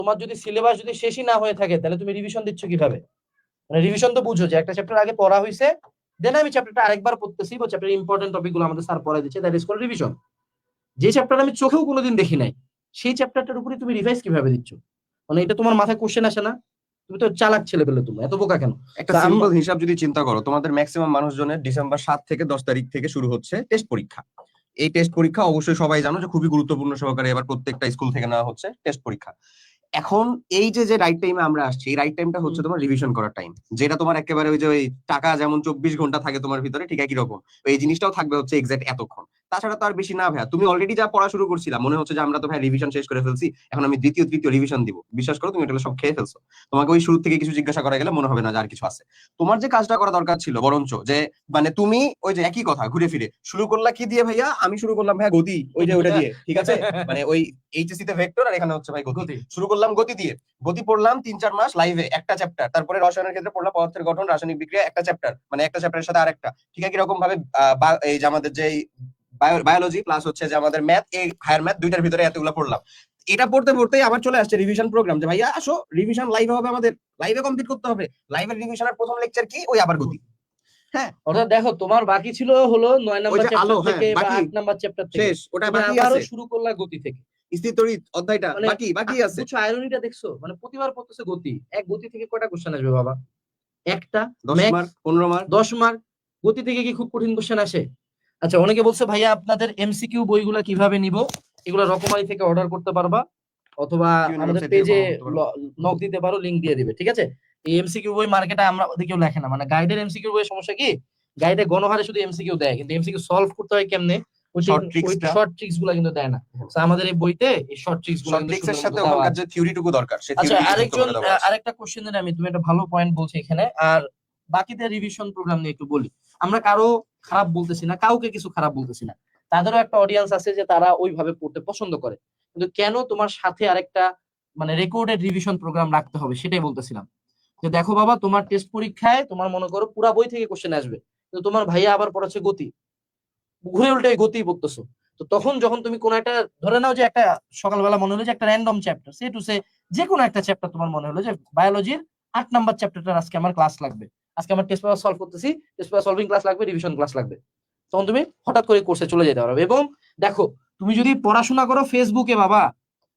তোমার যদি সিলেবাস যদি শেষই না হয়ে থাকে তাহলে তুমি রিভিশন দিচ্ছ কিভাবে? মানে রিভিশন তো বুঝো যে একটা চ্যাপ্টার আগে পড়া হয়েছে, দেন আমি চ্যাপ্টারটা আরেকবার পড়তেছি বা চ্যাপ্টারের ইম্পর্টেন্ট টপিকগুলো আমাদের স্যার পড়াই দিচ্ছে, দ্যাট ইজ কল্ড রিভিশন। যে চ্যাপ্টার আমি চোখেও কোনোদিন দেখি নাই সেই চ্যাপ্টারটার উপরে তুমি রিভাইজ কিভাবে দিচ্ছ? মানে এটা তোমার মাথায় কোশ্চেন আসে না? তুমি তো চালাক ছেলে পেলে, তুমি এত বোকা কেন? একটা সিম্পল হিসাব যদি চিন্তা করো, তোমাদের ম্যাক্সিমাম মানুষজনের ডিসেম্বর 7 থেকে 10 তারিখ থেকে শুরু হচ্ছে টেস্ট পরীক্ষা। এই টেস্ট পরীক্ষা অবশ্যই সবাই জানো যে খুবই গুরুত্বপূর্ণ সহকারে এবার প্রত্যেকটা স্কুল থেকে নেওয়া হচ্ছে টেস্ট পরীক্ষা। এখন এই যে যে রাইট টাইমে আমরা আসছি, এই রাইট টাইমটা হচ্ছে তোমার রিভিশন করার টাইম, যেটা তোমার একেবারে ওই যে ওই টাকা যেমন 24 ঘন্টা থাকে তোমার ভিতরে, ঠিক একই রকম এই জিনিসটাও থাকবে হচ্ছে এক্সাক্ট এতক্ষণ। তাছাড়া তো আর বেশি না ভাইয়া, তুমি অলরেডি যা পড়া শুরু করছিলা মনে হচ্ছে যে আমরা তো ভাই রিভিশন শেষ করে ফেলছি, এখন আমি দ্বিতীয় তৃতীয় রিভিশন দিব, বিশ্বাস করো তুমি এটা সব খেয়ে ফেলছো। তোমাকে ওই শুরু থেকে কিছু জিজ্ঞাসা করা গেলে মনে হবে না যে আর কিছু আছে। তোমার যে কাজটা করা দরকার ছিল বরঞ্চ যে মানে তুমি ওই যে একই কথা ঘুরে ফিরে শুরু করলা কি দিয়ে ভাইয়া, আমি শুরু করলাম ভাইয়া গতি, ওই যে ওটা দিয়ে, ঠিক আছে, মানে ওই এইচএসসি তে ভেক্টর আর এখানে হচ্ছে ভাই গতি, শুরু করলাম গতি দিয়ে। গতি পড়লাম 3-4 মাস লাইভে একটা চ্যাপ্টার, তারপরে রসায়নের ক্ষেত্রে পড়লাম পদার্থের গঠন রাসায়নিক বিক্রিয়া একটা চ্যাপ্টার, মানে একটা চ্যাপ্টারের সাথে আরেকটা, ঠিক একই রকম ভাবে এই যে আমাদের যে বায়োলজি প্লাস হচ্ছে যে আমাদের ম্যাথ, এই হায়ার ম্যাথ দুইটার ভিতরে এতগুলো পড়লাম। এটা পড়তে পড়তেই আবার চলে আসছে রিভিশন প্রোগ্রাম, যে ভাইয়া আসো রিভিশন লাইভে হবে, আমাদের লাইভে কমপ্লিট করতে হবে। লাইভের রিভিশনের প্রথম লেকচার কি, ওই আবার গতি। হ্যাঁ, অর্থাৎ দেখো তোমার বাকি ছিল হলো 9 নাম্বার চ্যাপ্টার থেকে বা 8 নাম্বার চ্যাপ্টার থেকে, শেষ, ওটা তুমি বাকি আবারও আছে, শুরু করলা গতি থেকে। স্থিরতড়িৎ অধ্যায়টা মানে বাকি বাকি আছে। বুঝছো আইরনিটা দেখছো? মানে প্রতিবার পড়তেছে গতি, এক গতি থেকে কয়টা কোশ্চেন আসবে বাবা? একটা, 10 ম্যাক্স মার্ক 15 মার্ক। 10 মার্ক। গতি থেকে কি খুব কঠিন কোশ্চেন আসে? আচ্ছা, অনেকে বলছে ভাইয়া আপনাদের এমসিকিউ বইগুলা কিভাবে নিব? এগুলা রকমারি থেকে অর্ডার করতে পারবা, অথবা আমাদের পেজে নক দিতে পারো, লিংক দিয়ে দিবে, ঠিক আছে? এই এমসিকিউ বই মার্কেটে আমরা কেউ লেখে না, মানে গাইডের এমসিকিউ বইয়ের সমস্যা কি, গাইডে গণহারে শুধু এমসিকিউ দেয়, কিন্তু এমসিকিউ সলভ করতে হয় কেমনে, ওই শর্ট ট্রিক্স গুলা কিন্তু দেয় না। তো আমাদের এই বইতে এই শর্ট ট্রিক্স গুলো কিন্তু ট্রিক্সের সাথে ওখানকার যে থিওরিটুকু দরকার সেই আচ্ছা, থিওরিটুকু করে দেওয়া আছে। আরেকটা কোশ্চেনের আমি, তুমি একটা ভালো পয়েন্ট বলছো এখানে। আর বাকিদের রিভিশন প্রোগ্রাম নিয়ে একটু বলি। আমরা কারো খারাপ বলতেছি না, কাউকে কিছু খারাপ বলতেছি না, তাদেরও একটা অডিয়েন্স আছে যে তারা ওইভাবে পড়তে পছন্দ করে, কিন্তু কেন তোমার সাথে আরেকটা মানে রেকর্ডেড রিভিশন প্রোগ্রাম রাখতে হবে সেটাই বলতেছিলাম। যে দেখো বাবা, তোমার টেস্ট পরীক্ষায় তোমার মনে করো পুরা বই থেকে কোশ্চেন আসবে, কিন্তু তোমার ভাইয়া আবার পড়াচ্ছে গতি, ঘুরে উল্টে গতি পড়তেছো। তো তখন যখন তুমি কোন একটা, ধরে নাও যে একটা সকালবেলা মনে হলো যে একটা random chapter, say to say যে কোনো একটা চ্যাপ্টার তোমার মনে হলো যে বায়োলজির 8 নাম্বার চ্যাপ্টারটা আজকে আমার ক্লাস লাগবে, আজকে আমার টেস্ট পেপার সলভ করতেছি, টেস্ট পেপার সলভিং ক্লাস লাগবে, রিভিশন ক্লাস লাগবে, তখন তুমি হঠাৎ করে কোর্সে চলে যেতে পারবে। এবং দেখো, তুমি যদি পড়াশোনা করো ফেসবুকে বাবা,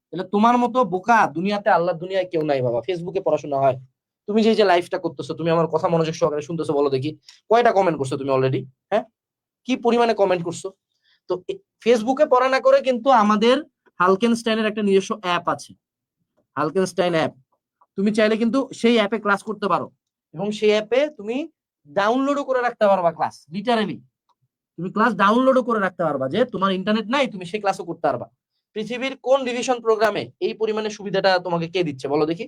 তাহলে তোমার মতো বোকা দুনিয়াতে, আল্লাহ দুনিয়ায় কেউ নাই বাবা। ফেসবুকে পড়াশোনা হয়। তুমি যে লাইফটা করতেছো, তুমি আমার কথা মনোযোগ সহকারে শুনতেছো, বলো দেখি কয়টা কমেন্ট করছো তুমি অলরেডি? হ্যাঁ, কি পরিমাণে কমেন্ট করছো? তো ফেসবুকে পড়া না করে কিন্তু আমাদের হালকেনস্টাইনের একটা নিজস্ব অ্যাপ আছে, হালকেনস্টাইন অ্যাপ। তুমি চাইলে কিন্তু সেই অ্যাপে ক্লাস করতে পারো, এবং সেই অ্যাপে তুমি ডাউনলোডও করে রাখতে পারবা ক্লাস, লিটারালি তুমি ক্লাস ডাউনলোডও করে রাখতে পারবা, যে তোমার ইন্টারনেট নাই তুমি সেই ক্লাসও করতে পারবা। পৃথিবীর কোন রিভিশন প্রোগ্রামে এই পরিমাণে সুবিধাটা তোমাকে কে দিচ্ছে বলো দেখি?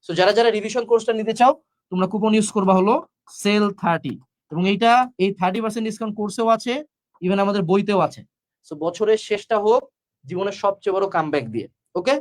সো যারা যারা রিভিশন কোর্সটা নিতে চাও, তোমরা কুপন ইউজ করবা হলো SEL30, এবং এইটা এই 30% ডিসকাউন্ট কোর্সেও আছে, ইভেন আমাদের বইতেও আছে। সো বছরের শেষটা হোক জীবনের সবচেয়ে বড় কামব্যাক দিয়ে। ওকে,